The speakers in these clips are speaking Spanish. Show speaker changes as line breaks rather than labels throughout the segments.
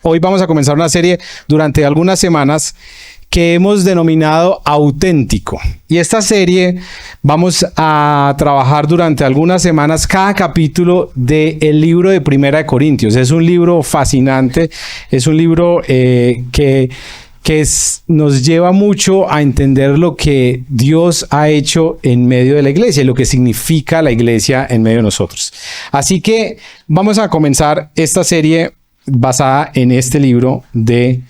hoy vamos a comenzar una serie durante algunas semanas que hemos denominado Auténtico. Y esta serie vamos a trabajar durante algunas semanas cada capítulo del libro de Primera de Corintios. Es un libro fascinante, es un libro que nos lleva mucho a entender lo que Dios ha hecho en medio de la iglesia y lo que significa la iglesia en medio de nosotros. Así que vamos a comenzar esta serie basada en este libro de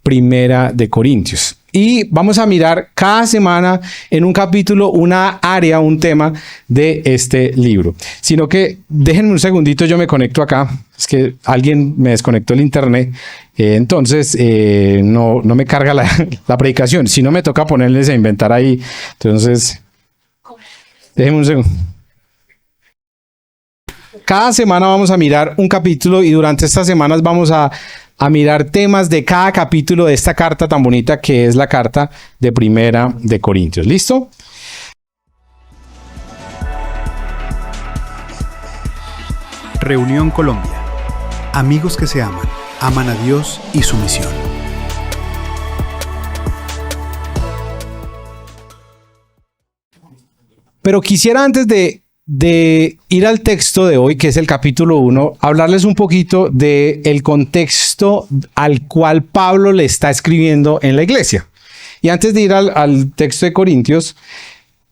Primera de Corintios. Y vamos a mirar cada semana en un capítulo una área, un tema de este libro. Sino que déjenme un segundito, yo me conecto acá. Es que alguien me desconectó el internet. Entonces no me carga la predicación. Si no, me toca ponerles a inventar ahí. Entonces, déjenme un segundo. Cada semana vamos a mirar un capítulo y durante estas semanas vamos a mirar temas de cada capítulo de esta carta tan bonita que es la carta de Primera de Corintios. ¿Listo?
Reunión Colombia. Amigos que se aman a Dios y su misión.
Pero quisiera antes de ir al texto de hoy, que es el capítulo 1, hablarles un poquito del contexto al cual Pablo le está escribiendo en la iglesia. Y antes de ir al texto de Corintios,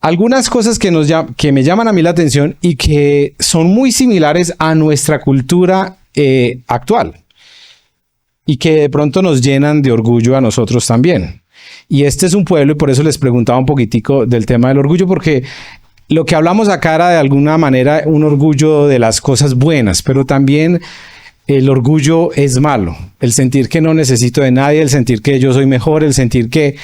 algunas cosas que me llaman a mí la atención y que son muy similares a nuestra cultura actual y que de pronto nos llenan de orgullo a nosotros también. Y este es un pueblo, y por eso les preguntaba un poquitico del tema del orgullo, porque lo que hablamos acá era de alguna manera un orgullo de las cosas buenas, pero también el orgullo es malo. El sentir que no necesito de nadie, el sentir que yo soy mejor, el sentir que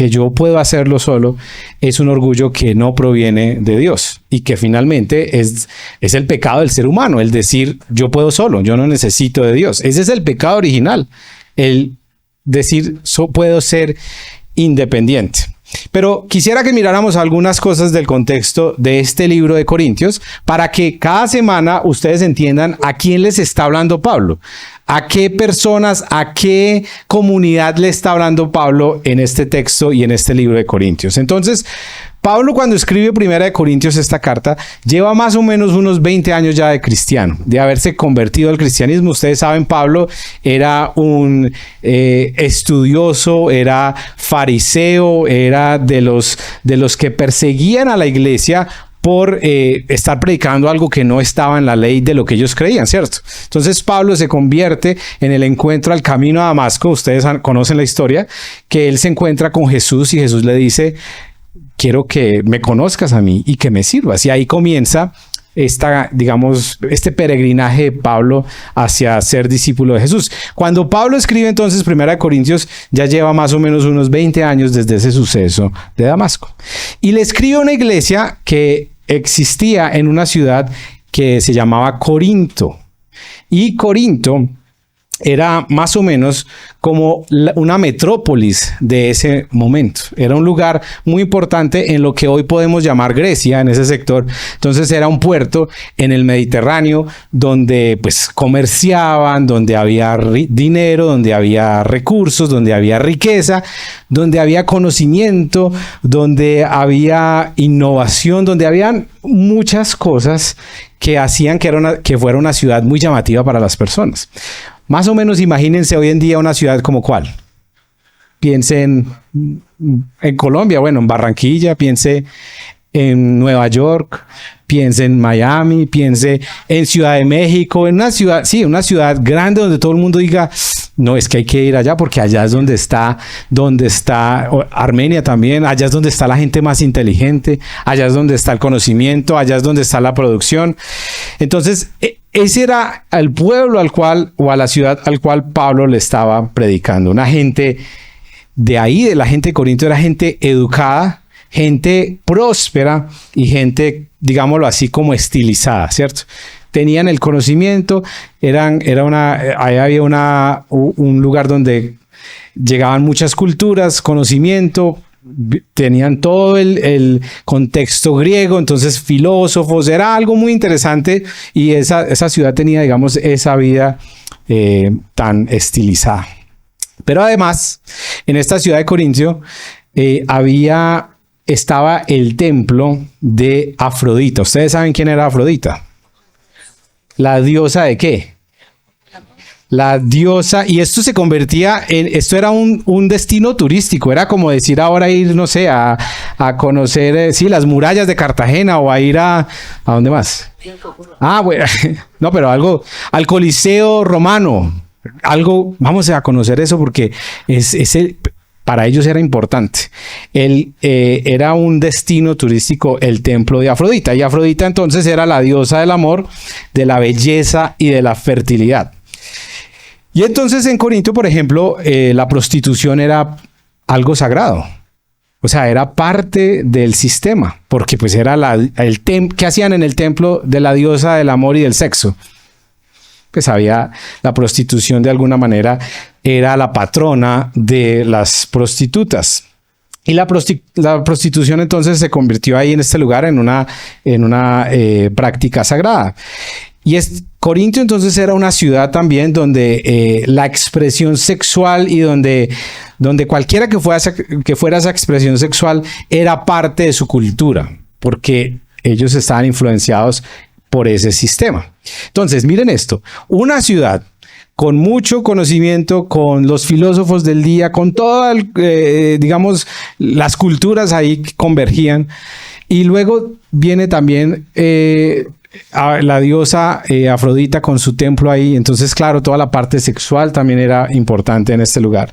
yo puedo hacerlo solo, es un orgullo que no proviene de Dios y que finalmente es el pecado del ser humano, el decir yo puedo solo, yo no necesito de Dios. Ese es el pecado original, el decir puedo ser independiente. Pero quisiera que miráramos algunas cosas del contexto de este libro de Corintios para que cada semana ustedes entiendan a quién les está hablando Pablo, a qué personas, a qué comunidad le está hablando Pablo en este texto y en este libro de Corintios. Entonces, Pablo, cuando escribe Primera de Corintios esta carta, lleva más o menos unos 20 años ya de cristiano, de haberse convertido al cristianismo. Ustedes saben, Pablo era un estudioso, era fariseo, era de los que perseguían a la iglesia por estar predicando algo que no estaba en la ley de lo que ellos creían, ¿cierto? Entonces Pablo se convierte en el encuentro al camino a Damasco. Ustedes conocen la historia, que él se encuentra con Jesús y Jesús le dice: quiero que me conozcas a mí y que me sirvas. Y ahí comienza este peregrinaje de Pablo hacia ser discípulo de Jesús. Cuando Pablo escribe entonces Primera de Corintios, ya lleva más o menos unos 20 años desde ese suceso de Damasco. Y le escribe a una iglesia que existía en una ciudad que se llamaba Corinto. Y Corinto era más o menos como una metrópolis de ese momento. Era un lugar muy importante en lo que hoy podemos llamar Grecia, en ese sector. Entonces era un puerto en el Mediterráneo donde pues comerciaban, donde había dinero, donde había recursos, donde había riqueza, donde había conocimiento, donde había innovación, donde habían muchas cosas que hacían que fuera una ciudad muy llamativa para las personas. Más o menos imagínense hoy en día una ciudad como ¿cuál? Piensen en Colombia, bueno, en Barranquilla, piense en Nueva York, piense en Miami, piense en Ciudad de México, en una ciudad grande donde todo el mundo diga, no, es que hay que ir allá porque allá es donde está Armenia también, allá es donde está la gente más inteligente, allá es donde está el conocimiento, allá es donde está la producción. Entonces, ese era el pueblo a la ciudad al cual Pablo le estaba predicando. Una gente de ahí, de la gente de Corinto, era gente educada, gente próspera y gente, digámoslo así, como estilizada, ¿cierto? Tenían el conocimiento, ahí había un lugar donde llegaban muchas culturas, conocimiento, tenían todo el contexto griego, entonces filósofos, era algo muy interesante y esa ciudad tenía, digamos, esa vida tan estilizada. Pero además, en esta ciudad de Corintio estaba el templo de Afrodita. ¿Ustedes saben quién era Afrodita? ¿La diosa de qué? La diosa, y esto se convertía esto era un destino turístico, era como decir ahora ir, no sé, a conocer, sí, las murallas de Cartagena o a ir ¿a dónde más? Bueno, no, pero algo, al Coliseo Romano, algo, vamos a conocer eso porque para ellos era importante. Era un destino turístico el templo de Afrodita, y Afrodita entonces era la diosa del amor, de la belleza y de la fertilidad. Y entonces en Corintio, por ejemplo, la prostitución era algo sagrado. O sea, era parte del sistema, porque pues era ¿qué hacían en el templo de la diosa del amor y del sexo? Pues había la prostitución, de alguna manera era la patrona de las prostitutas. Y la prostitución entonces se convirtió ahí en este lugar en una práctica sagrada. Y Corintio entonces era una ciudad también donde la expresión sexual y donde cualquiera que fuera esa expresión sexual era parte de su cultura, porque ellos estaban influenciados por ese sistema. Entonces, miren esto, una ciudad con mucho conocimiento, con los filósofos del día, con todas, digamos, las culturas ahí que convergían, y luego viene también la diosa Afrodita con su templo ahí. Entonces, claro, toda la parte sexual también era importante en este lugar.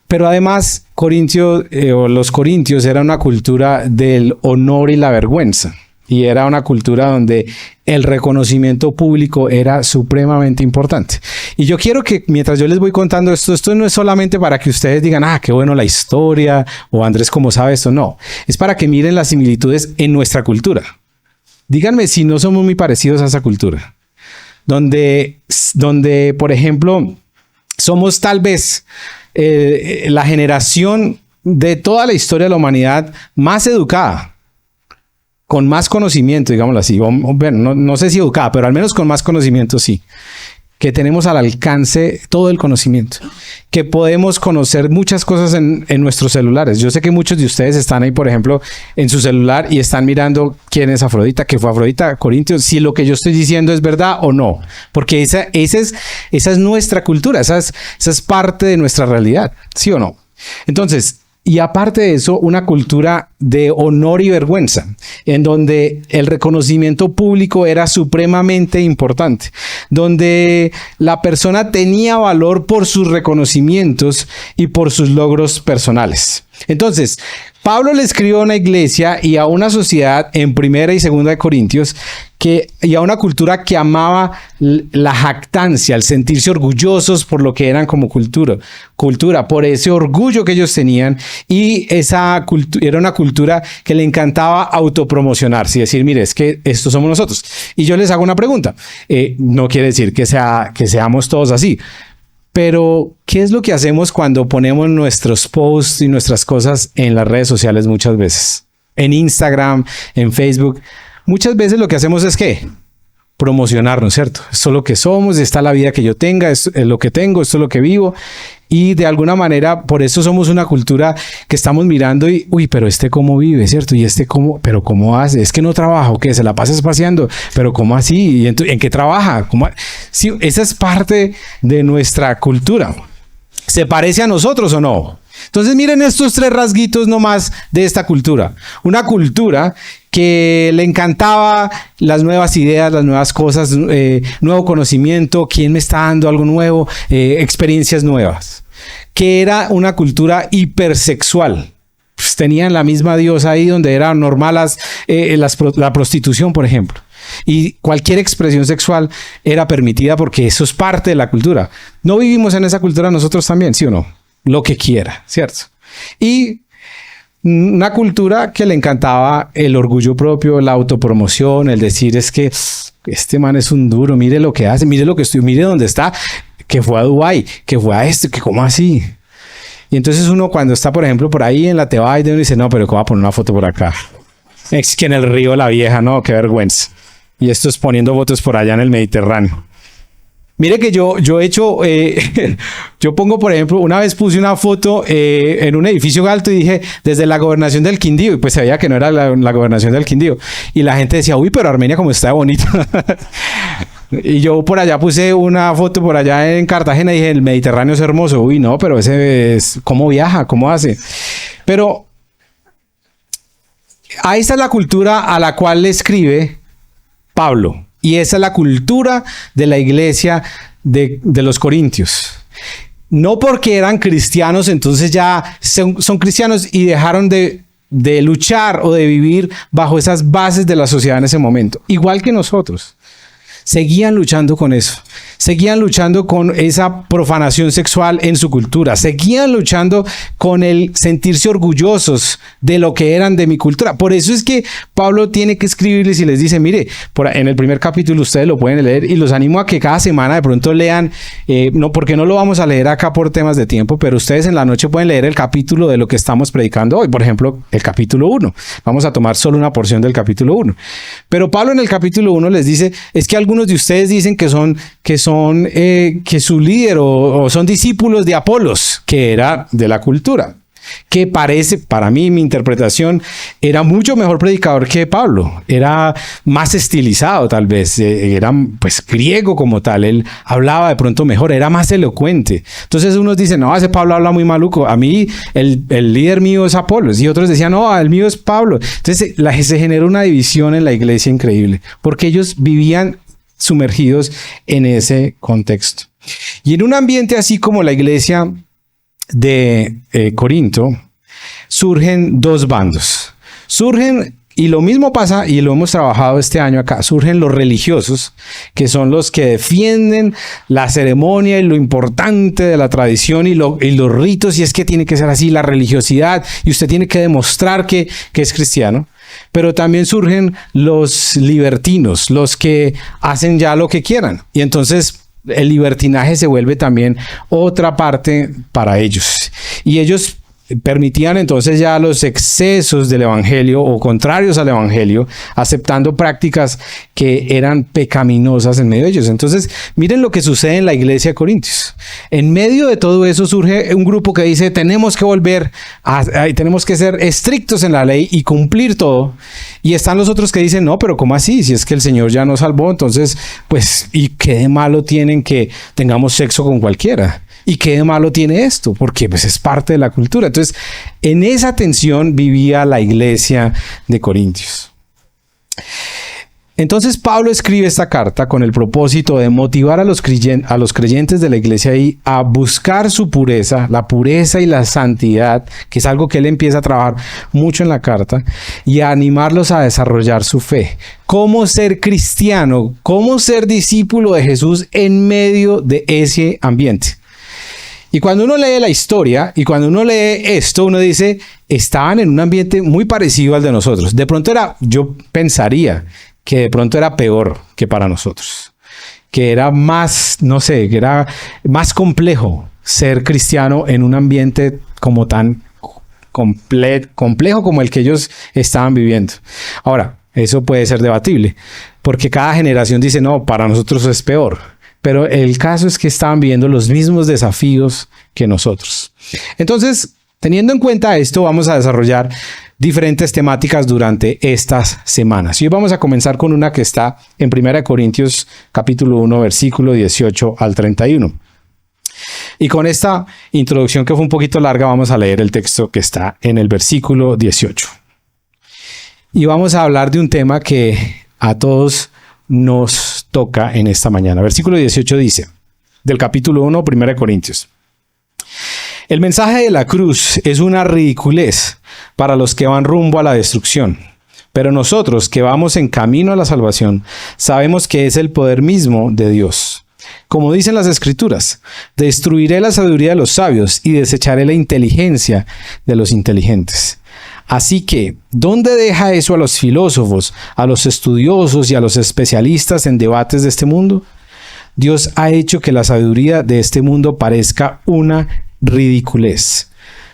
Pero además, los corintios era una cultura del honor y la vergüenza. Y era una cultura donde el reconocimiento público era supremamente importante. Y yo quiero que mientras yo les voy contando esto no es solamente para que ustedes digan, qué bueno la historia, o Andrés, ¿cómo sabe esto? No, es para que miren las similitudes en nuestra cultura. Díganme si no somos muy parecidos a esa cultura, donde por ejemplo, somos tal vez la generación de toda la historia de la humanidad más educada, con más conocimiento, digámoslo así. Bueno, no sé si educada, pero al menos con más conocimiento, sí. Que tenemos al alcance todo el conocimiento, que podemos conocer muchas cosas en nuestros celulares. Yo sé que muchos de ustedes están ahí, por ejemplo, en su celular y están mirando quién es Afrodita, qué fue Afrodita, Corintios, si lo que yo estoy diciendo es verdad o no, porque esa es nuestra cultura, esa es parte de nuestra realidad, ¿sí o no? Entonces, y aparte de eso, una cultura de honor y vergüenza, en donde el reconocimiento público era supremamente importante, donde la persona tenía valor por sus reconocimientos y por sus logros personales. Entonces, Pablo le escribió a una iglesia y a una sociedad en Primera y Segunda de Corintios y a una cultura que amaba la jactancia, el sentirse orgullosos por lo que eran como cultura, por ese orgullo que ellos tenían, y era una cultura que le encantaba autopromocionarse y decir, mire, es que estos somos nosotros. Y yo les hago una pregunta, no quiere decir que seamos todos así, pero ¿qué es lo que hacemos cuando ponemos nuestros posts y nuestras cosas en las redes sociales muchas veces? En Instagram, en Facebook. Muchas veces lo que hacemos es ¿qué? Promocionarnos, ¿cierto? Esto es lo que somos, esta es la vida que yo tenga, esto es lo que tengo, esto es lo que vivo. Y de alguna manera, por eso somos una cultura que estamos mirando y, pero cómo vive, ¿cierto? Y pero cómo hace, es que no trabaja, ¿o qué? Se la pasa espaciando, pero ¿cómo así? ¿Y en qué trabaja? Sí, esa es parte de nuestra cultura. ¿Se parece a nosotros o no? Entonces miren estos 3 rasguitos nomás de esta cultura. Una cultura que le encantaba las nuevas ideas, las nuevas cosas, nuevo conocimiento, quién me está dando algo nuevo, experiencias nuevas. Que era una cultura hipersexual. Pues tenían la misma diosa ahí donde era normal la prostitución, por ejemplo. Y cualquier expresión sexual era permitida porque eso es parte de la cultura. ¿No vivimos en esa cultura nosotros también, sí o no? Lo que quiera, ¿cierto? Y una cultura que le encantaba el orgullo propio, la autopromoción, el decir es que este man es un duro, mire lo que hace, mire lo que estoy, mire dónde está, que fue a Dubái, que fue a esto, que cómo así. Y entonces uno cuando está, por ejemplo, por ahí en la Tebaida, uno dice, no, pero ¿cómo va a poner una foto por acá? Es que en el río La Vieja, no, qué vergüenza. Y esto es poniendo fotos por allá en el Mediterráneo. Mire que yo he hecho, yo pongo, por ejemplo, una vez puse una foto en un edificio alto y dije, desde la gobernación del Quindío, y pues se veía que no era la gobernación del Quindío. Y la gente decía, uy, pero Armenia como está bonito. Y yo por allá puse una foto por allá en Cartagena y dije, el Mediterráneo es hermoso. Uy, no, pero ese es, ¿cómo viaja? ¿Cómo hace? Pero ahí está la cultura a la cual le escribe Pablo. Y esa es la cultura de la iglesia de los Corintios. No porque eran cristianos, entonces ya son cristianos y dejaron de luchar o de vivir bajo esas bases de la sociedad en ese momento. Igual que nosotros. Seguían luchando con eso. Seguían luchando con esa profanación sexual en su cultura. Seguían luchando con el sentirse orgullosos de lo que eran de mi cultura. Por eso es que Pablo tiene que escribirles y les dice, mire, en el primer capítulo ustedes lo pueden leer y los animo a que cada semana de pronto lean, no, porque no lo vamos a leer acá por temas de tiempo, pero ustedes en la noche pueden leer el capítulo de lo que estamos predicando hoy. Por ejemplo, el capítulo 1. Vamos a tomar solo una porción del capítulo 1. Pero Pablo en el capítulo 1 les dice, es que algunos de ustedes dicen que su líder o son discípulos de Apolos, que era de la cultura, que parece, para mí, mi interpretación, era mucho mejor predicador que Pablo, era más estilizado tal vez, era pues griego como tal, él hablaba de pronto mejor, era más elocuente. Entonces unos dicen, no, ese Pablo habla muy maluco, a mí el líder mío es Apolos, y otros decían, no, el mío es Pablo. Entonces se generó una división en la iglesia increíble, porque ellos vivían sumergidos en ese contexto. Y en un ambiente así como la iglesia de Corinto, surgen dos bandos. Y lo mismo pasa, y lo hemos trabajado este año acá, surgen los religiosos, que son los que defienden la ceremonia y lo importante de la tradición y los ritos, y es que tiene que ser así, la religiosidad, y usted tiene que demostrar que es cristiano. Pero también surgen los libertinos, los que hacen ya lo que quieran. Y entonces el libertinaje se vuelve también otra parte para ellos. Y ellos permitían entonces ya los excesos del evangelio o contrarios al evangelio, aceptando prácticas que eran pecaminosas en medio de ellos. Entonces, miren lo que sucede en la iglesia de Corintios. En medio de todo eso surge un grupo que dice, tenemos que volver, tenemos que ser estrictos en la ley y cumplir todo. Y están los otros que dicen, no, pero ¿cómo así? Si es que el Señor ya nos salvó, entonces, pues, ¿y qué de malo tienen que tengamos sexo con cualquiera? ¿Y qué de malo tiene esto? Porque pues es parte de la cultura. Entonces, en esa tensión vivía la iglesia de Corintios. Entonces, Pablo escribe esta carta con el propósito de motivar a los creyentes de la iglesia ahí a buscar su pureza, la pureza y la santidad, que es algo que él empieza a trabajar mucho en la carta, y a animarlos a desarrollar su fe. Cómo ser cristiano, cómo ser discípulo de Jesús en medio de ese ambiente. Y cuando uno lee la historia y cuando uno lee esto, uno dice, estaban en un ambiente muy parecido al de nosotros. De pronto yo pensaría que de pronto era peor que para nosotros. Que era más, no sé, que era más complejo ser cristiano en un ambiente como tan complejo como el que ellos estaban viviendo. Ahora, eso puede ser debatible, porque cada generación dice, no, para nosotros es peor. Pero el caso es que estaban viviendo los mismos desafíos que nosotros. Entonces, teniendo en cuenta esto, vamos a desarrollar diferentes temáticas durante estas semanas. Y hoy vamos a comenzar con una que está en 1 Corintios capítulo 1, versículo 18 al 31. Y con esta introducción que fue un poquito larga, vamos a leer el texto que está en el versículo 18. Y vamos a hablar de un tema que a todos nos toca en esta mañana. Versículo 18 dice, del capítulo 1, 1 Corintios. El mensaje de la cruz es una ridiculez para los que van rumbo a la destrucción, pero nosotros que vamos en camino a la salvación, sabemos que es el poder mismo de Dios. Como dicen las Escrituras, destruiré la sabiduría de los sabios y desecharé la inteligencia de los inteligentes. Así que, ¿dónde deja eso a los filósofos, a los estudiosos y a los especialistas en debates de este mundo? Dios ha hecho que la sabiduría de este mundo parezca una ridiculez,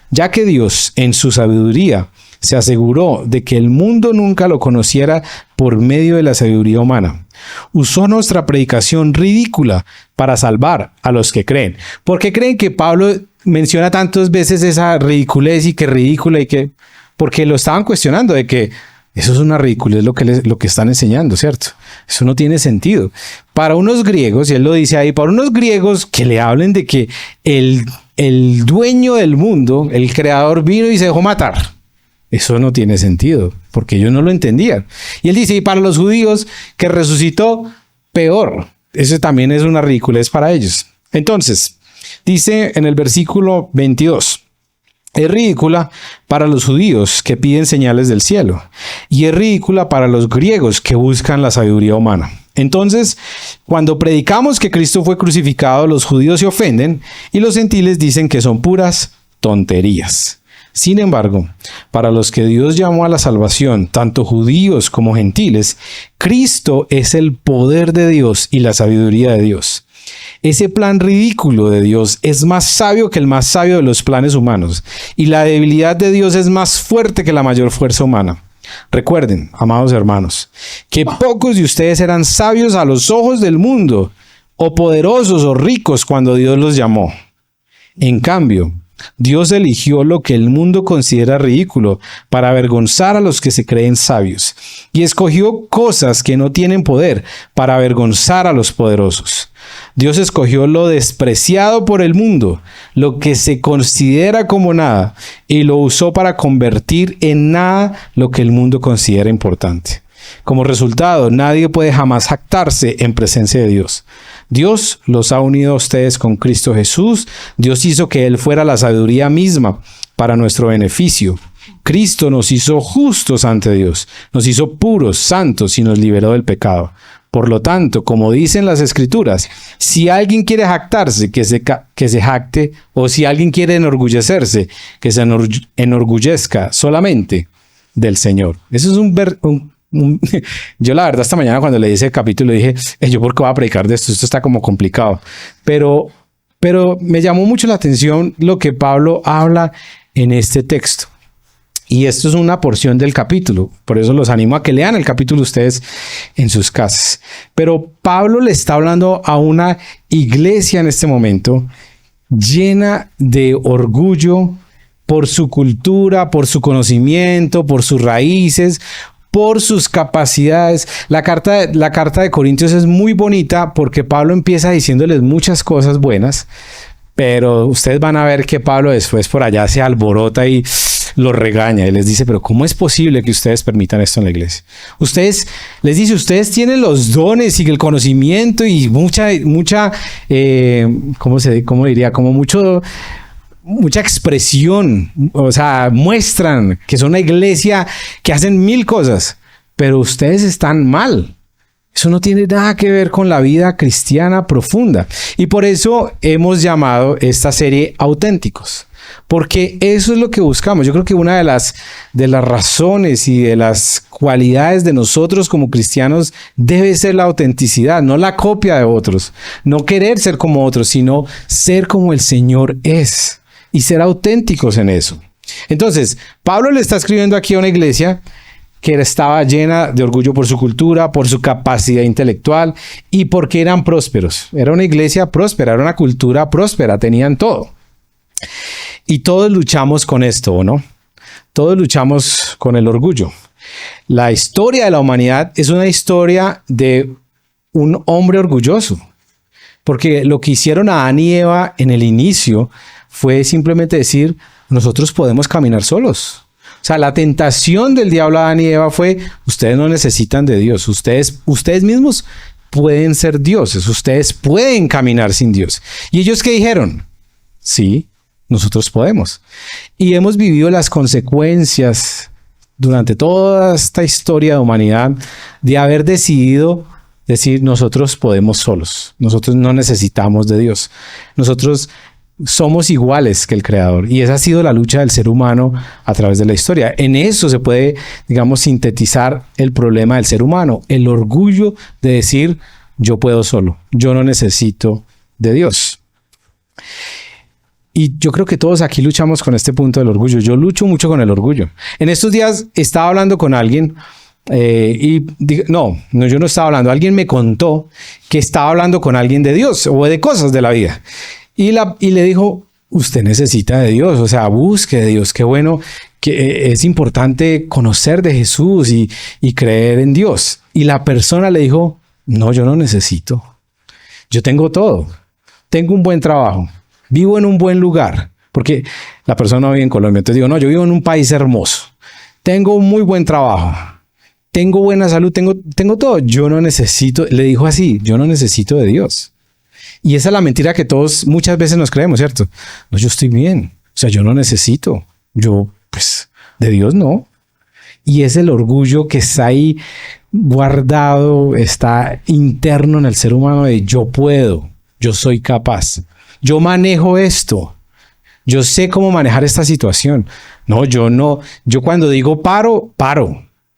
ya que Dios, en su sabiduría, se aseguró de que el mundo nunca lo conociera por medio de la sabiduría humana, Usó nuestra predicación ridícula para salvar a los que creen. ¿Por qué creen que Pablo menciona tantas veces esa ridiculez y que ridícula y que? Porque lo estaban cuestionando de que eso es una ridiculez lo que están enseñando, ¿cierto? Eso no tiene sentido. Para unos griegos, y él lo dice ahí, para unos griegos que le hablen de que el dueño del mundo, el creador, vino y se dejó matar. Eso no tiene sentido, porque ellos no lo entendían. Y él dice, y para los judíos que resucitó, peor. Eso también es una ridiculez para ellos. Entonces, dice en el versículo 22, es ridícula para los judíos que piden señales del cielo, y es ridícula para los griegos que buscan la sabiduría humana. Entonces, cuando predicamos que Cristo fue crucificado, los judíos se ofenden y los gentiles dicen que son puras tonterías. Sin embargo, para los que Dios llamó a la salvación, tanto judíos como gentiles, Cristo es el poder de Dios y la sabiduría de Dios. Ese plan ridículo de Dios es más sabio que el más sabio de los planes humanos, y la debilidad de Dios es más fuerte que la mayor fuerza humana. Recuerden, amados hermanos, que pocos de ustedes eran sabios a los ojos del mundo, o poderosos o ricos cuando Dios los llamó. En cambio, Dios eligió lo que el mundo considera ridículo para avergonzar a los que se creen sabios, y escogió cosas que no tienen poder para avergonzar a los poderosos. Dios escogió lo despreciado por el mundo, lo que se considera como nada, y lo usó para convertir en nada lo que el mundo considera importante. Como resultado, nadie puede jamás jactarse en presencia de Dios. Dios los ha unido a ustedes con Cristo Jesús. Dios hizo que Él fuera la sabiduría misma para nuestro beneficio. Cristo nos hizo justos ante Dios, nos hizo puros, santos y nos liberó del pecado. Por lo tanto, como dicen las Escrituras, si alguien quiere jactarse, que se jacte, o si alguien quiere enorgullecerse, que se enorgullezca solamente del Señor. Eso es yo la verdad esta mañana cuando leí ese capítulo dije, ¿yo por qué voy a predicar de esto? Esto está como complicado. Pero me llamó mucho la atención lo que Pablo habla en este texto. Y esto es una porción del capítulo. Por eso los animo a que lean el capítulo ustedes en sus casas. Pero Pablo le está hablando a una iglesia en este momento llena de orgullo por su cultura, por su conocimiento, por sus raíces, por sus capacidades. La carta de Corintios es muy bonita porque Pablo empieza diciéndoles muchas cosas buenas, pero ustedes van a ver que Pablo después por allá se alborota y los regaña y les dice, pero ¿cómo es posible que ustedes permitan esto en la iglesia? Ustedes tienen los dones y el conocimiento y mucha expresión, o sea, muestran que son una iglesia que hacen 1000 cosas, pero ustedes están mal. Eso no tiene nada que ver con la vida cristiana profunda. Y por eso hemos llamado esta serie Auténticos, porque eso es lo que buscamos. Yo creo que una de las razones y de las cualidades de nosotros como cristianos debe ser la autenticidad, no la copia de otros, no querer ser como otros, sino ser como el Señor es. Y ser auténticos en eso. Entonces, Pablo le está escribiendo aquí a una iglesia que estaba llena de orgullo por su cultura, por su capacidad intelectual y porque eran prósperos. Era una iglesia próspera, era una cultura próspera, tenían todo. Y todos luchamos con esto, ¿o no? Todos luchamos con el orgullo. La historia de la humanidad es una historia de un hombre orgulloso. Porque lo que hicieron a Adán y Eva en el inicio fue simplemente decir, nosotros podemos caminar solos. O sea, la tentación del diablo a Adán y Eva fue, ustedes no necesitan de Dios, ustedes mismos pueden ser dioses, ustedes pueden caminar sin Dios. ¿Y ellos qué dijeron? Sí, nosotros podemos. Y hemos vivido las consecuencias durante toda esta historia de humanidad de haber decidido decir, nosotros podemos solos, nosotros no necesitamos de Dios, nosotros somos iguales que el Creador. Y esa ha sido la lucha del ser humano a través de la historia. En eso se puede, digamos, sintetizar el problema del ser humano, el orgullo de decir, yo puedo solo, yo no necesito de Dios. Y yo creo que todos aquí luchamos con este punto del orgullo. Yo lucho mucho con el orgullo. En estos días estaba hablando con alguien No, yo no estaba hablando. Alguien me contó que estaba hablando con alguien de Dios o de cosas de la vida. Y le dijo, usted necesita de Dios, o sea, busque de Dios. Qué bueno, que es importante conocer de Jesús y creer en Dios. Y la persona le dijo, no, yo no necesito. Yo tengo todo. Tengo un buen trabajo. Vivo en un buen lugar. Porque la persona vive en Colombia. Entonces digo, no, yo vivo en un país hermoso. Tengo un muy buen trabajo. Tengo buena salud. Tengo todo. Yo no necesito. Le dijo así, yo no necesito de Dios. Y esa es la mentira que todos muchas veces nos creemos, ¿cierto? No, yo estoy bien. O sea, yo no necesito. Yo, pues, de Dios no. Y es el orgullo que está ahí guardado, está interno en el ser humano de yo puedo, yo soy capaz, yo manejo esto, yo sé cómo manejar esta situación. No, yo cuando digo paro.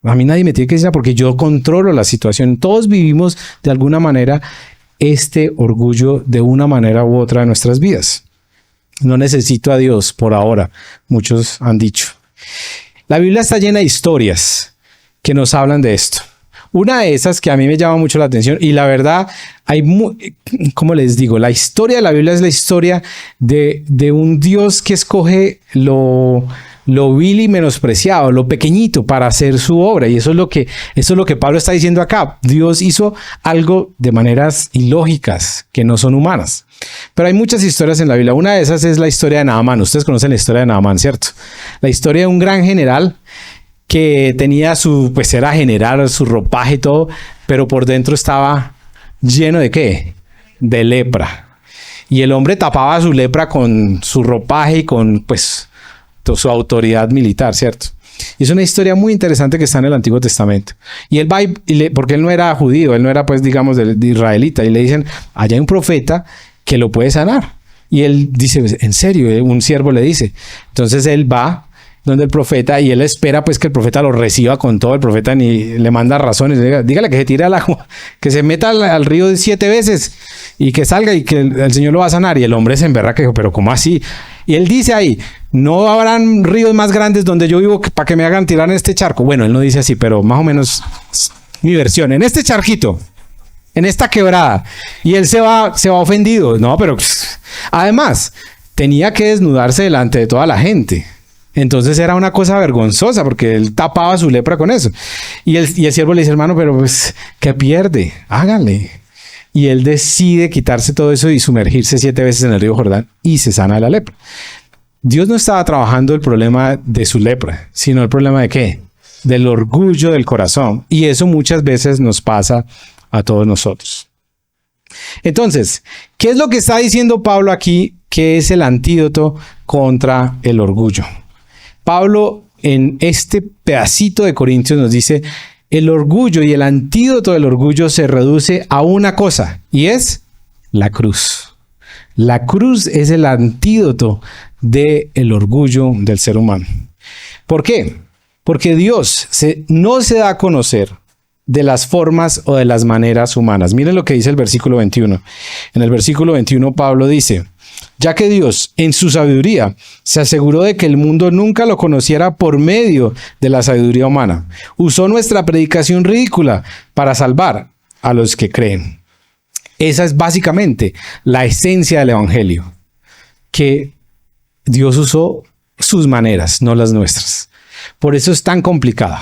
A mí nadie me tiene que decir porque yo controlo la situación. Todos vivimos de alguna manera este orgullo de una manera u otra de nuestras vidas. No necesito a Dios por ahora, muchos han dicho. La Biblia está llena de historias que nos hablan de esto. Una de esas que a mí me llama mucho la atención y la verdad, ¿cómo les digo? La historia de la Biblia es la historia de un Dios que escoge lo vil y menospreciado, lo pequeñito para hacer su obra. Y eso es lo que Pablo está diciendo acá. Dios hizo algo de maneras ilógicas que no son humanas. Pero hay muchas historias en la Biblia. Una de esas es la historia de Naamán. Ustedes conocen la historia de Naamán, ¿cierto? La historia de un gran general que tenía era general, su ropaje y todo, pero por dentro estaba lleno de ¿qué? De lepra. Y el hombre tapaba su lepra con su ropaje y con, su autoridad militar, ¿cierto? Y es una historia muy interesante que está en el Antiguo Testamento. Y él va porque él no era judío, él no era, de israelita, y le dicen, allá hay un profeta que lo puede sanar. Y él dice, ¿en serio? Un siervo le dice. Entonces él va donde el profeta y él espera que el profeta lo reciba con todo. El profeta ni le manda razones, dígale que se tire al agua, que se meta al río 7 veces y que salga y que el Señor lo va a sanar. Y el hombre se emberra que dijo, pero ¿cómo así? Y él dice ahí, no habrán ríos más grandes donde yo vivo para que me hagan tirar en este charco. Bueno, él no dice así, pero más o menos mi versión, en este charquito, en esta quebrada. Y él se va ofendido. No, pero además tenía que desnudarse delante de toda la gente. Entonces era una cosa vergonzosa porque él tapaba su lepra con eso. Y el siervo le dice, hermano, pero ¿qué pierde? Háganle. Y él decide quitarse todo eso y sumergirse 7 veces en el río Jordán y se sana de la lepra. Dios no estaba trabajando el problema de su lepra, sino el problema de ¿qué? Del orgullo del corazón. Y eso muchas veces nos pasa a todos nosotros. Entonces, ¿qué es lo que está diciendo Pablo aquí? ¿Qué es el antídoto contra el orgullo? Pablo en este pedacito de Corintios nos dice, el orgullo y el antídoto del orgullo se reduce a una cosa y es la cruz. La cruz es el antídoto del orgullo del ser humano. ¿Por qué? Porque Dios no se da a conocer de las formas o de las maneras humanas. Miren lo que dice el versículo 21. En el versículo 21 Pablo dice, ya que Dios en su sabiduría se aseguró de que el mundo nunca lo conociera por medio de la sabiduría humana, usó nuestra predicación ridícula para salvar a los que creen. Esa es básicamente la esencia del evangelio, que Dios usó sus maneras, no las nuestras. Por eso es tan complicado.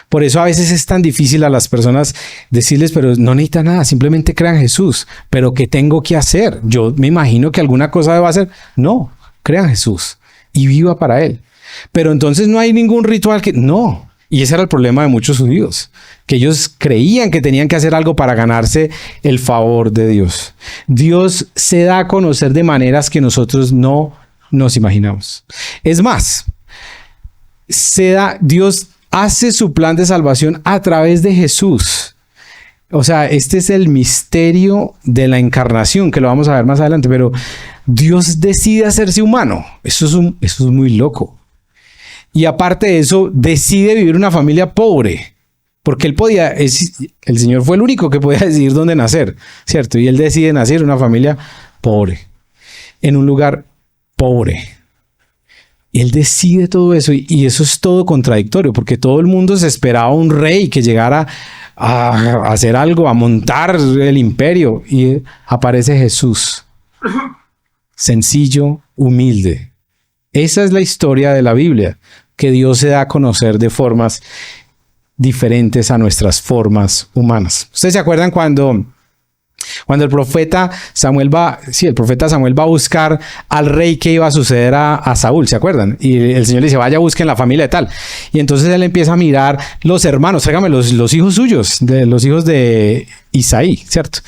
Por eso a veces es tan difícil a las personas decirles, pero no necesita nada, simplemente crean en Jesús. ¿Pero qué tengo que hacer? Yo me imagino que alguna cosa debo hacer. No, crean en Jesús y viva para Él. Pero entonces no hay ningún ritual que... No. Y ese era el problema de muchos judíos, que ellos creían que tenían que hacer algo para ganarse el favor de Dios. Dios se da a conocer de maneras que nosotros no nos imaginamos. Es más, Dios hace su plan de salvación a través de Jesús. O sea, este es el misterio de la encarnación, que lo vamos a ver más adelante, pero Dios decide hacerse humano. Eso es muy loco. Y aparte de eso, decide vivir una familia pobre, porque el Señor fue el único que podía decidir dónde nacer, ¿cierto? Y Él decide nacer en una familia pobre, en un lugar pobre. Él decide todo eso y eso es todo contradictorio, porque todo el mundo se esperaba un rey que llegara a hacer algo, a montar el imperio, y aparece Jesús, sencillo, humilde. Esa es la historia de la Biblia, que Dios se da a conocer de formas diferentes a nuestras formas humanas. ¿Ustedes se acuerdan cuando el profeta Samuel va a buscar al rey que iba a suceder a Saúl? ¿Se acuerdan? Y el Señor le dice, vaya, busquen la familia de tal. Y entonces él empieza a mirar los hermanos, tráigame los hijos suyos, los hijos de Isaí, ¿cierto?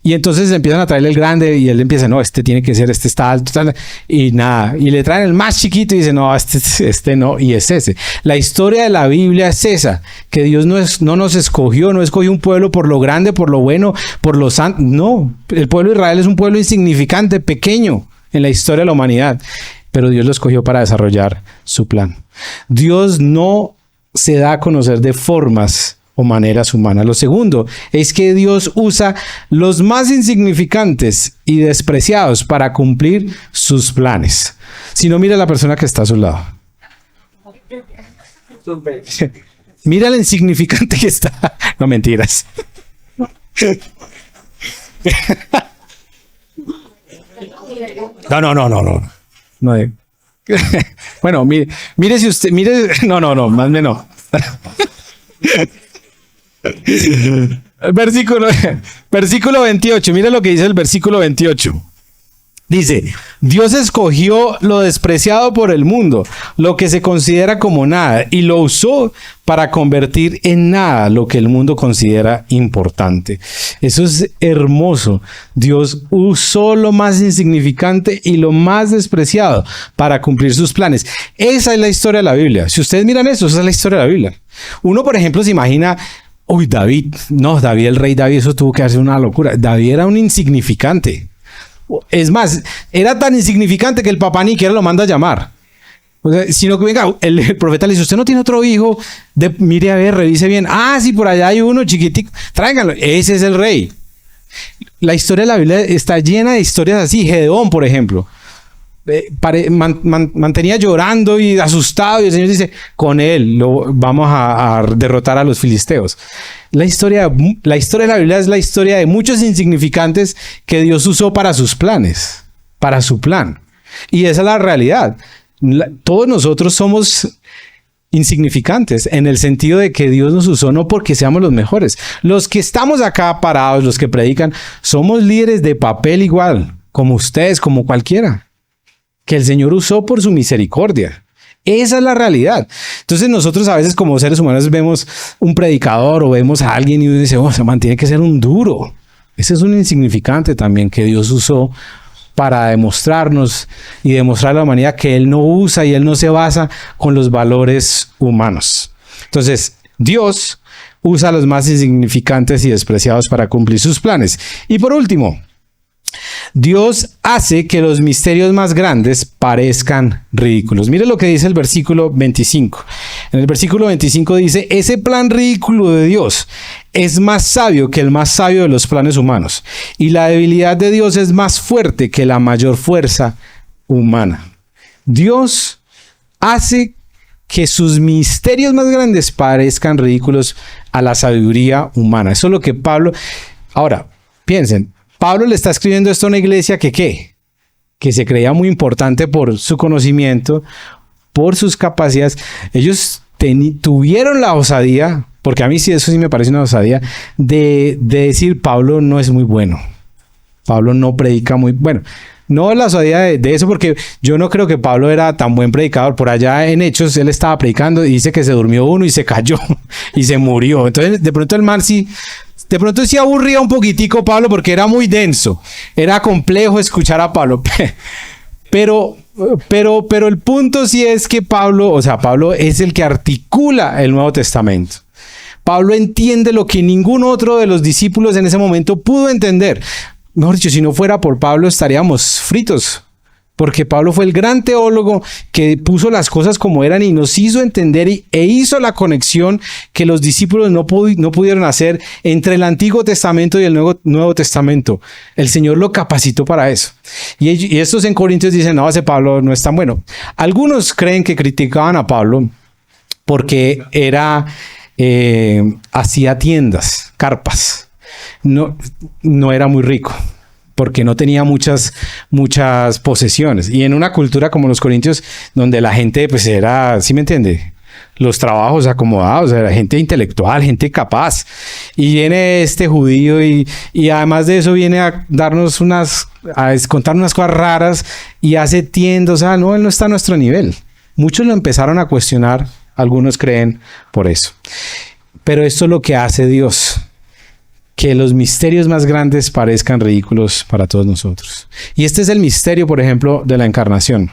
Y entonces empiezan a traerle el grande y él empieza, no, este tiene que ser, este está alto, y nada. Y le traen el más chiquito y dice, no, este no, y es ese. La historia de la Biblia es esa, que Dios no nos escogió, no escogió un pueblo por lo grande, por lo bueno, por lo santo. No, el pueblo de Israel es un pueblo insignificante, pequeño en la historia de la humanidad, pero Dios lo escogió para desarrollar su plan. Dios no se da a conocer de formas o maneras humanas. Lo segundo es que Dios usa los más insignificantes y despreciados para cumplir sus planes. Si no, mira a la persona que está a su lado. Mira lo insignificante que está. No, mentiras. No. Bueno, mire si usted, no, más menos. Versículo 28, mira lo que dice el versículo 28. Dice, Dios escogió lo despreciado por el mundo, lo que se considera como nada, y lo usó para convertir en nada lo que el mundo considera importante. Eso es hermoso. Dios usó lo más insignificante y lo más despreciado para cumplir sus planes. Esa es la historia de la Biblia. Si ustedes miran eso, esa es la historia de la Biblia. Uno, por ejemplo, se imagina, David, el rey David, eso tuvo que hacer una locura. David era un insignificante. Es más, era tan insignificante que el papá ni siquiera lo manda a llamar. O sea, sino que venga, el profeta le dice, usted no tiene otro hijo, mire a ver, revise bien. Ah, sí, por allá hay uno chiquitico, tráiganlo. Ese es el rey. La historia de la Biblia está llena de historias así. Gedeón, por ejemplo, mantenía llorando y asustado, y el Señor dice, con él vamos a derrotar a los filisteos. La historia de la Biblia es la historia de muchos insignificantes que Dios usó para sus planes, para su plan. Y esa es la realidad. Todos nosotros somos insignificantes en el sentido de que Dios nos usó no porque seamos los mejores. Los que estamos acá parados, los que predican, somos líderes de papel igual, como ustedes, como cualquiera, que el Señor usó por su misericordia. Esa es la realidad. Entonces nosotros a veces como seres humanos vemos un predicador o vemos a alguien y uno dice, se mantiene que ser un duro. Ese es un insignificante también que Dios usó para demostrarnos y demostrar a la humanidad que Él no usa y Él no se basa con los valores humanos. Entonces, Dios usa a los más insignificantes y despreciados para cumplir sus planes. Y por último, Dios hace que los misterios más grandes parezcan ridículos. Mire lo que dice el versículo 25. En el versículo 25 dice, ese plan ridículo de Dios es más sabio que el más sabio de los planes humanos, y la debilidad de Dios es más fuerte que la mayor fuerza humana. Dios hace que sus misterios más grandes parezcan ridículos a la sabiduría humana. Eso es lo que Pablo... Ahora, piensen, Pablo le está escribiendo esto a una iglesia que se creía muy importante por su conocimiento, por sus capacidades. Ellos tuvieron la osadía, porque a mí sí, eso sí me parece una osadía, de decir Pablo no es muy bueno. Pablo no predica muy bueno. No la osadía de eso, porque yo no creo que Pablo era tan buen predicador. Por allá en Hechos él estaba predicando y dice que se durmió uno y se cayó y se murió. Entonces de pronto el man sí... De pronto sí aburría un poquitico Pablo porque era muy denso. Era complejo escuchar a Pablo. Pero el punto sí es que Pablo es el que articula el Nuevo Testamento. Pablo entiende lo que ningún otro de los discípulos en ese momento pudo entender. Mejor dicho, si no fuera por Pablo estaríamos fritos. porque Pablo fue el gran teólogo que puso las cosas como eran y nos hizo entender e hizo la conexión que los discípulos no pudieron hacer entre el Antiguo Testamento y el Nuevo Testamento. El Señor lo capacitó para eso. Y estos en Corintios dicen, no, ese Pablo no es tan bueno. Algunos creen que criticaban a Pablo porque hacía tiendas, carpas. No era muy rico, porque no tenía muchas posesiones. Y en una cultura como los corintios, donde la gente pues era, ¿sí me entiende? Los trabajos acomodados, era gente intelectual, gente capaz. Y viene este judío y además de eso viene a darnos a contar unas cosas raras y hace tiendas. O sea, no, él no está a nuestro nivel. Muchos lo empezaron a cuestionar, algunos creen por eso. Pero esto es lo que hace Dios, que los misterios más grandes parezcan ridículos para todos nosotros. Y este es el misterio, por ejemplo, de la encarnación.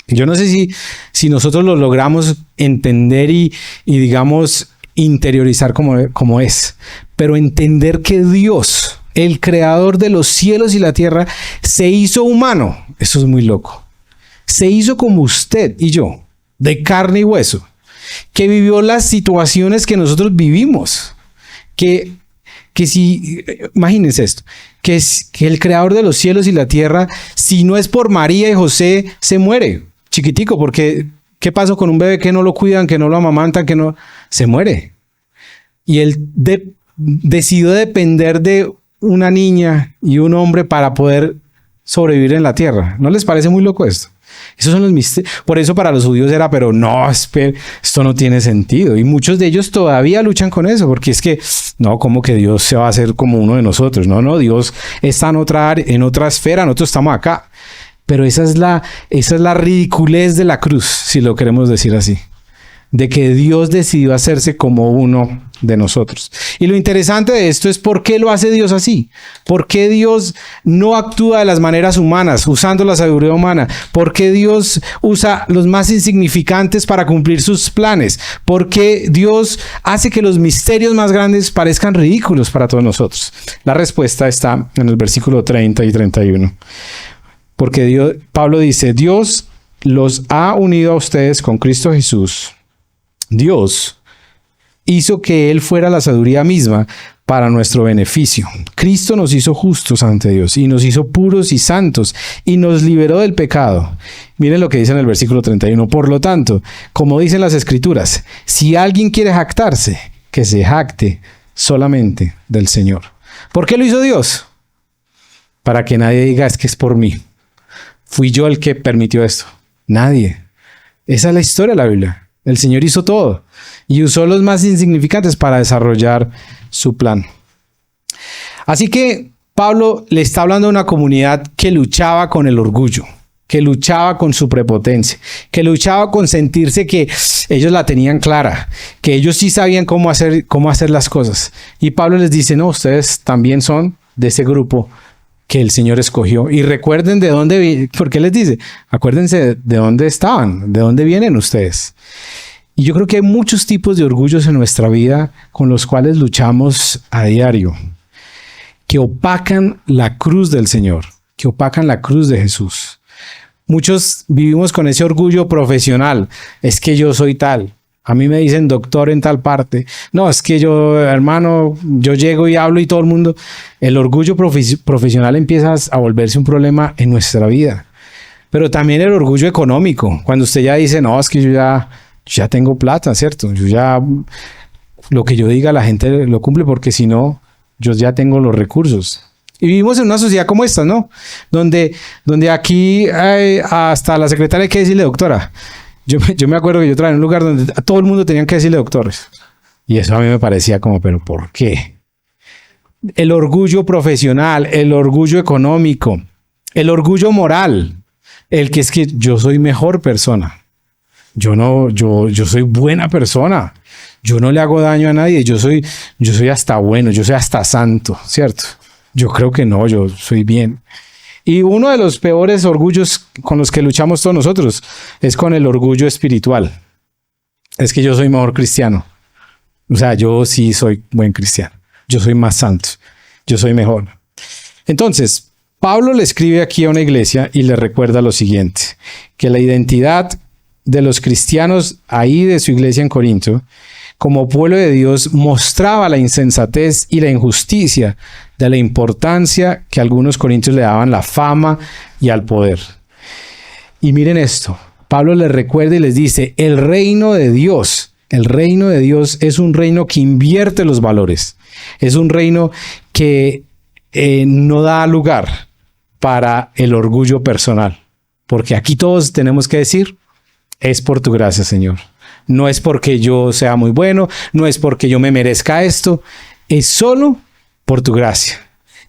Yo no sé si nosotros lo logramos entender y digamos, interiorizar como es, pero entender que Dios, el creador de los cielos y la tierra, se hizo humano. Eso es muy loco. Se hizo como usted y yo, de carne y hueso, que vivió las situaciones que nosotros vivimos, que si, imagínense esto, que el creador de los cielos y la tierra, si no es por María y José, se muere, chiquitico, porque ¿qué pasó con un bebé que no lo cuidan, que no lo amamantan, que no, se muere? Y él decidió depender de una niña y un hombre para poder sobrevivir en la tierra. ¿No les parece muy loco esto? Esos son los misterios. Por eso para los judíos era, pero no, espera, esto no tiene sentido. Y muchos de ellos todavía luchan con eso, porque es que, no, como que Dios se va a hacer como uno de nosotros. No, Dios está en otra esfera, nosotros estamos acá. Pero esa es la ridiculez de la cruz, si lo queremos decir así. De que Dios decidió hacerse como uno de nosotros. Y lo interesante de esto es por qué lo hace Dios así. ¿Por qué Dios no actúa de las maneras humanas, usando la sabiduría humana? ¿Por qué Dios usa los más insignificantes para cumplir sus planes? ¿Por qué Dios hace que los misterios más grandes parezcan ridículos para todos nosotros? La respuesta está en el versículo 30 y 31. Porque Pablo dice, Dios los ha unido a ustedes con Cristo Jesús. Dios hizo que Él fuera la sabiduría misma para nuestro beneficio. Cristo nos hizo justos ante Dios y nos hizo puros y santos y nos liberó del pecado. Miren lo que dice en el versículo 31. Por lo tanto, como dicen las Escrituras, si alguien quiere jactarse, que se jacte solamente del Señor. ¿Por qué lo hizo Dios? Para que nadie diga, es que es por mí. Fui yo el que permitió esto. Nadie. Esa es la historia de la Biblia. El Señor hizo todo y usó los más insignificantes para desarrollar su plan. Así que Pablo le está hablando a una comunidad que luchaba con el orgullo, que luchaba con su prepotencia, que luchaba con sentirse que ellos la tenían clara, que ellos sí sabían cómo hacer las cosas. Y Pablo les dice, no, ustedes también son de ese grupo que el Señor escogió. Y recuerden de dónde, porque les dice, acuérdense de dónde estaban, de dónde vienen ustedes. Y yo creo que hay muchos tipos de orgullos en nuestra vida con los cuales luchamos a diario, que opacan la cruz del Señor, que opacan la cruz de Jesús. Muchos vivimos con ese orgullo profesional. Es que yo soy tal. A mí me dicen doctor en tal parte. No, es que yo, hermano, yo llego y hablo y todo el mundo. El orgullo profesional empieza a volverse un problema en nuestra vida. Pero también el orgullo económico. Cuando usted ya dice, no, es que yo ya tengo plata, ¿cierto? Yo ya, lo que yo diga la gente lo cumple porque si no, yo ya tengo los recursos. Y vivimos en una sociedad como esta, ¿no? Donde aquí hasta la secretaria hay que decirle doctora. Yo me acuerdo que yo trabajé en un lugar donde a todo el mundo tenían que decirle doctores. Y eso a mí me parecía como, ¿pero por qué? El orgullo profesional, el orgullo económico, el orgullo moral, el que es que yo soy mejor persona. Yo soy buena persona. Yo no le hago daño a nadie. Yo soy hasta bueno, yo soy hasta santo, ¿cierto? Yo creo que no, yo soy bien. Y uno de los peores orgullos con los que luchamos todos nosotros es con el orgullo espiritual. Es que yo soy mejor cristiano. O sea, yo sí soy buen cristiano. Yo soy más santo. Yo soy mejor. Entonces, Pablo le escribe aquí a una iglesia y le recuerda lo siguiente, que la identidad de los cristianos ahí de su iglesia en Corinto, como pueblo de Dios, mostraba la insensatez y la injusticia de la importancia que algunos corintios le daban la fama y al poder. Y miren esto, Pablo les recuerda y les dice, el reino de Dios es un reino que invierte los valores, es un reino que no da lugar para el orgullo personal, porque aquí todos tenemos que decir, es por tu gracia, Señor. No es porque yo sea muy bueno, no es porque yo me merezca esto, es solo por tu gracia.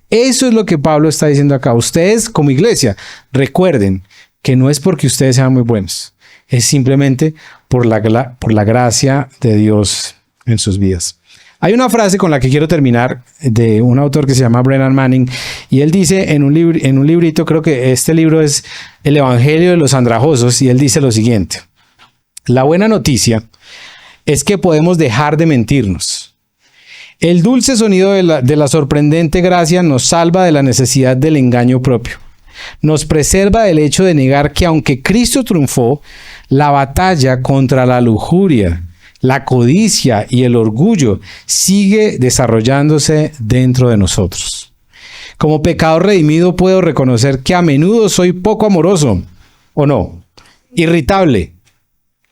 Eso es lo que Pablo está diciendo acá. Ustedes como iglesia, recuerden que no es porque ustedes sean muy buenos, es simplemente por la gracia de Dios en sus vidas. Hay una frase con la que quiero terminar de un autor que se llama Brennan Manning y él dice en un librito, creo que este libro es El Evangelio de los Andrajosos, y él dice lo siguiente: la buena noticia es que podemos dejar de mentirnos. El dulce sonido de la sorprendente gracia nos salva de la necesidad del engaño propio. Nos preserva del hecho de negar que aunque Cristo triunfó, la batalla contra la lujuria, la codicia y el orgullo sigue desarrollándose dentro de nosotros. Como pecador redimido puedo reconocer que a menudo soy poco amoroso, ¿o no? Irritable,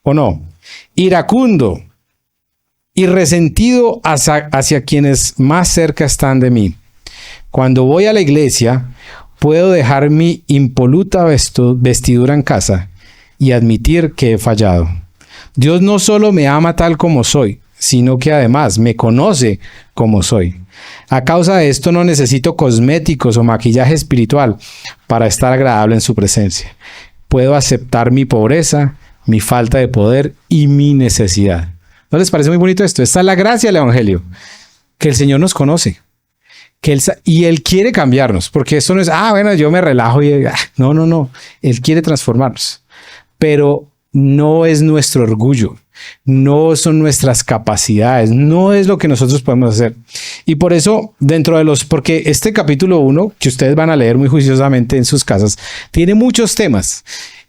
¿o no? Iracundo y resentido hacia quienes más cerca están de mí. Cuando voy a la iglesia, puedo dejar mi impoluta vestidura en casa y admitir que he fallado. Dios no solo me ama tal como soy, sino que además me conoce como soy. A causa de esto no necesito cosméticos o maquillaje espiritual para estar agradable en su presencia. Puedo aceptar mi pobreza, mi falta de poder y mi necesidad. ¿No les parece muy bonito esto? Esta es la gracia del Evangelio, que el Señor nos conoce, y Él quiere cambiarnos, porque esto no es, bueno, yo me relajo y no, Él quiere transformarnos, pero no es nuestro orgullo, no son nuestras capacidades, no es lo que nosotros podemos hacer. Y por eso, porque este capítulo 1, que ustedes van a leer muy juiciosamente en sus casas, tiene muchos temas.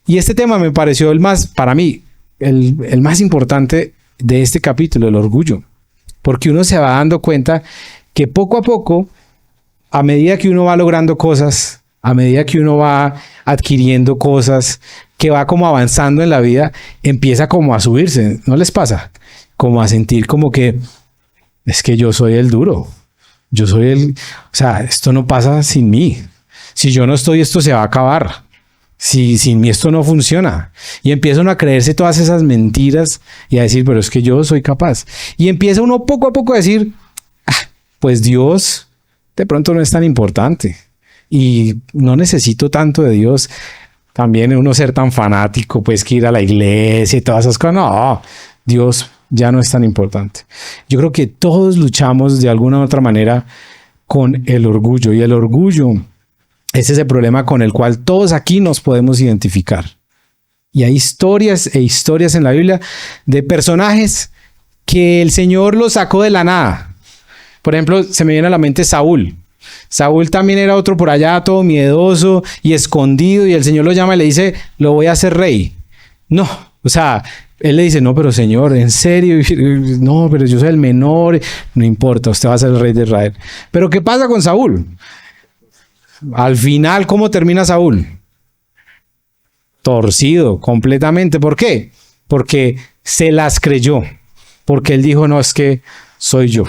Y este tema me pareció para mí, el más importante de este capítulo, el orgullo. Porque uno se va dando cuenta que poco a poco, a medida que uno va logrando cosas, a medida que uno va adquiriendo cosas, que va como avanzando en la vida, empieza como a subirse, ¿no les pasa? Como a sentir como que es que yo soy el duro, esto no pasa sin mí. Si yo no estoy, esto se va a acabar. Si sin mí esto no funciona. Y empieza uno a creerse todas esas mentiras y a decir, pero es que yo soy capaz. Y empieza uno poco a poco a decir, pues Dios de pronto no es tan importante. Y no necesito tanto de Dios. También uno ser tan fanático, pues que ir a la iglesia y todas esas cosas. No, Dios ya no es tan importante. Yo creo que todos luchamos de alguna u otra manera con el orgullo. Y el orgullo es ese problema con el cual todos aquí nos podemos identificar. Y hay historias e historias en la Biblia de personajes que el Señor los sacó de la nada. Por ejemplo, se me viene a la mente Saúl. Saúl también era otro por allá todo miedoso y escondido, y el Señor lo llama y le dice, lo voy a hacer rey. No, él le dice, no, pero Señor, en serio, no, pero yo soy el menor, no importa, usted va a ser el rey de Israel. Pero ¿qué pasa con Saúl? Al final, ¿cómo termina Saúl? Torcido completamente. ¿Por qué? Porque se las creyó, porque él dijo, no, es que soy yo.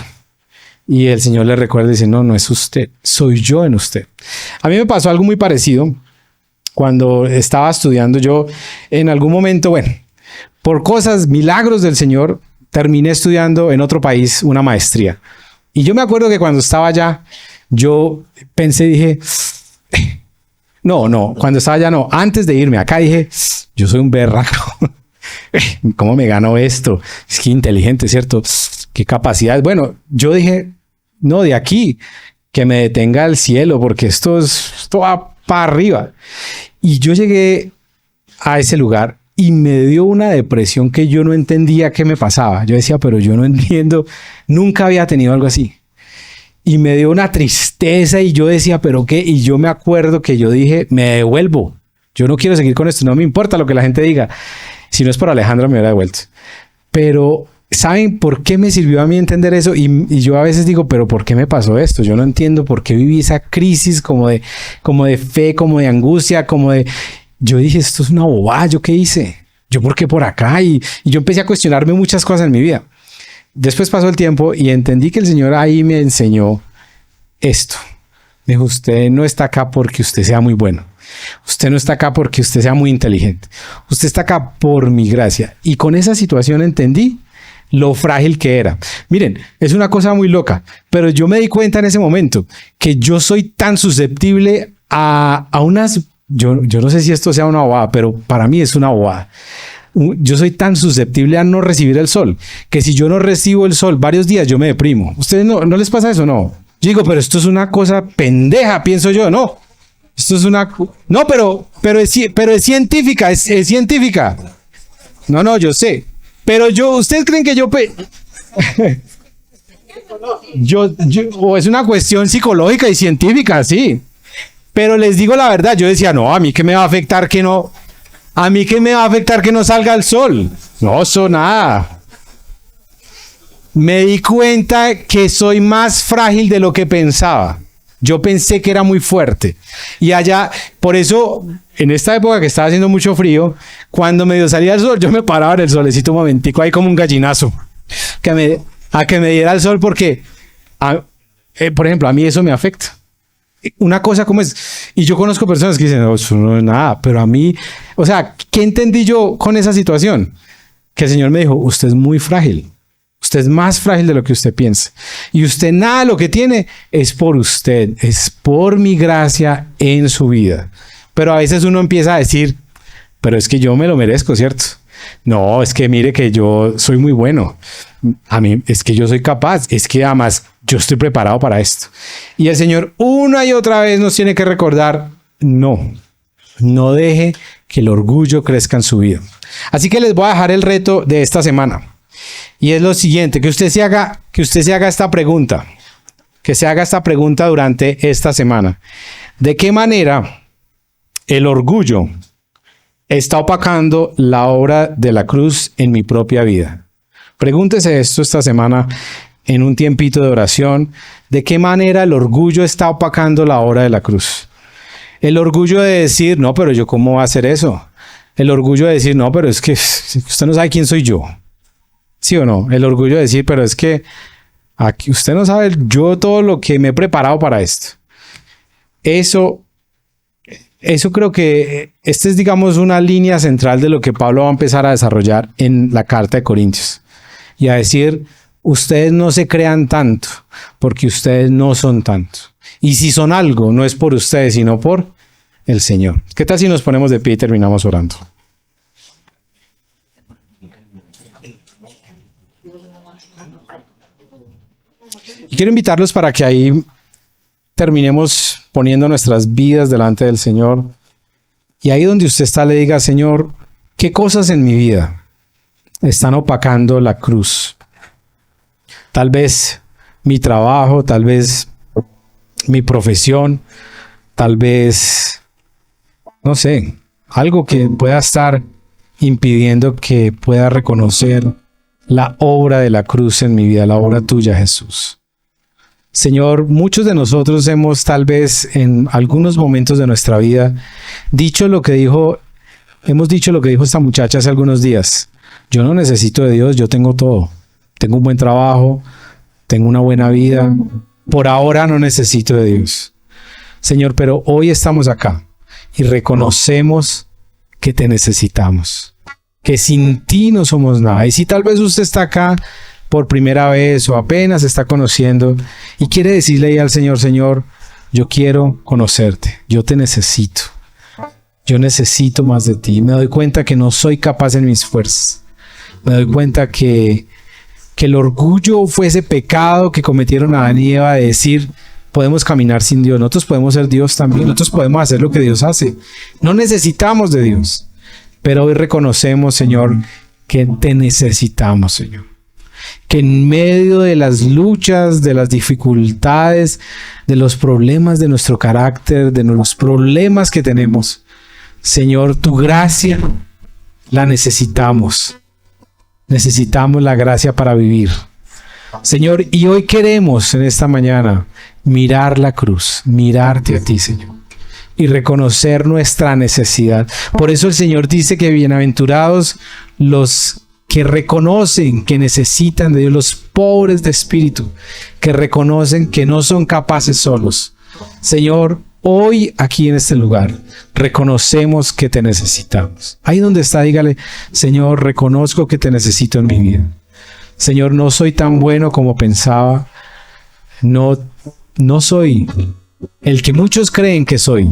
Y el Señor le recuerda y dice, no es usted, soy yo en usted. A mí me pasó algo muy parecido cuando estaba estudiando. Yo en algún momento, por milagros del Señor, terminé estudiando en otro país una maestría. Y yo me acuerdo que cuando estaba allá, yo dije, cuando estaba allá antes de irme, acá dije, yo soy un berraco. ¿Cómo me ganó esto? Es que inteligente, ¿cierto? ¿Qué capacidad? Bueno, yo dije, no, de aquí, que me detenga el cielo, porque esto va para arriba. Y yo llegué a ese lugar y me dio una depresión que yo no entendía qué me pasaba. Yo decía, pero yo no entiendo, nunca había tenido algo así. y me dio una tristeza y yo decía, ¿pero qué? Y yo me acuerdo que yo dije, me devuelvo. Yo no quiero seguir con esto, no me importa lo que la gente diga. Si no es por Alejandra, me hubiera devuelto. Pero, ¿saben por qué me sirvió a mí entender eso? Y yo a veces digo, ¿pero por qué me pasó esto? Yo no entiendo por qué viví esa crisis como de fe, como de angustia, como de... Yo dije, esto es una bobada, ¿yo qué hice? ¿Yo por qué por acá? Y yo empecé a cuestionarme muchas cosas en mi vida. Después pasó el tiempo y entendí que el Señor ahí me enseñó esto. Me dijo, usted no está acá porque usted sea muy bueno. Usted no está acá porque usted sea muy inteligente. Usted está acá por mi gracia. Y con esa situación entendí lo frágil que era. Miren, es una cosa muy loca, pero yo me di cuenta en ese momento que yo soy tan susceptible a unas... Yo no sé si esto sea una bobada, pero para mí es una bobada. Yo soy tan susceptible a no recibir el sol, que si yo no recibo el sol varios días, yo me deprimo. ¿Ustedes no les pasa eso? No. Yo digo, pero esto es una cosa pendeja, pienso yo. No. Esto es una... No, pero es científica, es científica. No, yo sé. Pero ¿ustedes creen que o es una cuestión psicológica y científica, sí. Pero les digo la verdad, yo decía, no, a mí qué me va a afectar que no salga el sol. No, eso nada. Me di cuenta que soy más frágil de lo que pensaba. Yo pensé que era muy fuerte. Y allá, por eso, en esta época que estaba haciendo mucho frío, cuando medio salía el sol, yo me paraba en el solecito un momentico ahí como un gallinazo. A que me diera el sol porque, por ejemplo, a mí eso me afecta. Una cosa como es, y yo conozco personas que dicen, no, eso no es nada, pero a mí, o sea, ¿qué entendí yo con esa situación? Que el Señor me dijo, usted es muy frágil, usted es más frágil de lo que usted piensa, y usted nada lo que tiene es por usted, es por mi gracia en su vida. Pero a veces uno empieza a decir, pero es que yo me lo merezco, ¿cierto? No, es que mire que yo soy muy bueno, a mí es que yo soy capaz, es que además yo estoy preparado para esto. Y el Señor una y otra vez nos tiene que recordar, no deje que el orgullo crezca en su vida. Así que les voy a dejar el reto de esta semana. Y es lo siguiente, que usted se haga esta pregunta, durante esta semana. ¿De qué manera el orgullo está opacando la obra de la cruz en mi propia vida? Pregúntese esto esta semana en un tiempito de oración. ¿De qué manera el orgullo está opacando la obra de la cruz? El orgullo de decir, no, pero yo ¿cómo voy a hacer eso? El orgullo de decir, no, pero es que usted no sabe quién soy yo. ¿Sí o no? El orgullo de decir, pero es que aquí usted no sabe yo todo lo que me he preparado para esto. Eso creo que esta es, digamos, una línea central de lo que Pablo va a empezar a desarrollar en la carta de Corintios. Y a decir, ustedes no se crean tanto, porque ustedes no son tanto. Y si son algo, no es por ustedes, sino por el Señor. ¿Qué tal si nos ponemos de pie y terminamos orando? Y quiero invitarlos para que ahí terminemos poniendo nuestras vidas delante del Señor. Y ahí donde usted está le diga, Señor, ¿qué cosas en mi vida están opacando la cruz? Tal vez mi trabajo, tal vez mi profesión, tal vez, no sé, algo que pueda estar impidiendo que pueda reconocer la obra de la cruz en mi vida, la obra tuya, Jesús. Señor, muchos de nosotros hemos tal vez en algunos momentos de nuestra vida hemos dicho lo que dijo esta muchacha hace algunos días. Yo no necesito de Dios, yo tengo todo. Tengo un buen trabajo, tengo una buena vida. Por ahora no necesito de Dios. Señor, pero hoy estamos acá y reconocemos que te necesitamos. Que sin ti no somos nada. Y si tal vez usted está acá por primera vez o apenas está conociendo y quiere decirle ahí al Señor, Señor, yo quiero conocerte, yo te necesito. Yo necesito más de ti. Me doy cuenta que no soy capaz en mis fuerzas. Me doy cuenta que el orgullo fue ese pecado que cometieron Adán y Eva de decir, podemos caminar sin Dios. Nosotros podemos ser Dios también. Nosotros podemos hacer lo que Dios hace. No necesitamos de Dios. Pero hoy reconocemos, Señor, que te necesitamos, Señor. que en medio de las luchas, de las dificultades, de los problemas de nuestro carácter, de los problemas que tenemos, Señor, tu gracia la necesitamos. Necesitamos la gracia para vivir. Señor, y hoy queremos en esta mañana mirar la cruz, mirarte a ti, Señor, y reconocer nuestra necesidad. Por eso el Señor dice que bienaventurados los que reconocen que necesitan de Dios, los pobres de espíritu, que reconocen que no son capaces solos. Señor, hoy aquí en este lugar reconocemos que te necesitamos. Ahí donde está, dígale: Señor, reconozco que te necesito en mi vida. Señor, no soy tan bueno como pensaba. No soy el que muchos creen que soy.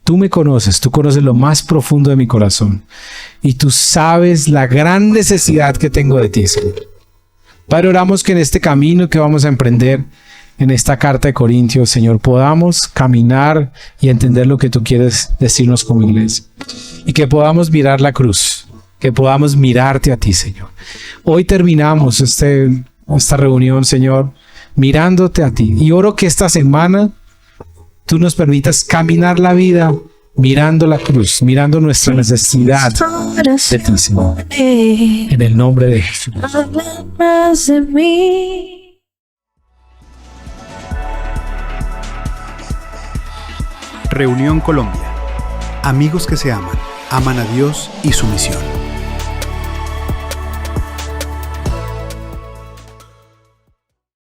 Tú me conoces, tú conoces lo más profundo de mi corazón. Y tú sabes la gran necesidad que tengo de ti, Señor. Padre, oramos que en este camino que vamos a emprender, en esta carta de Corintios, Señor, podamos caminar y entender lo que tú quieres decirnos como iglesia. Y que podamos mirar la cruz, que podamos mirarte a ti, Señor. Hoy terminamos esta reunión, Señor, mirándote a ti. Y oro que esta semana tú nos permitas caminar la vida mirando la cruz, mirando nuestra necesidad de ti, Señor. En el nombre de Jesús.
Reunión Colombia. Amigos que se aman, aman a Dios y su misión.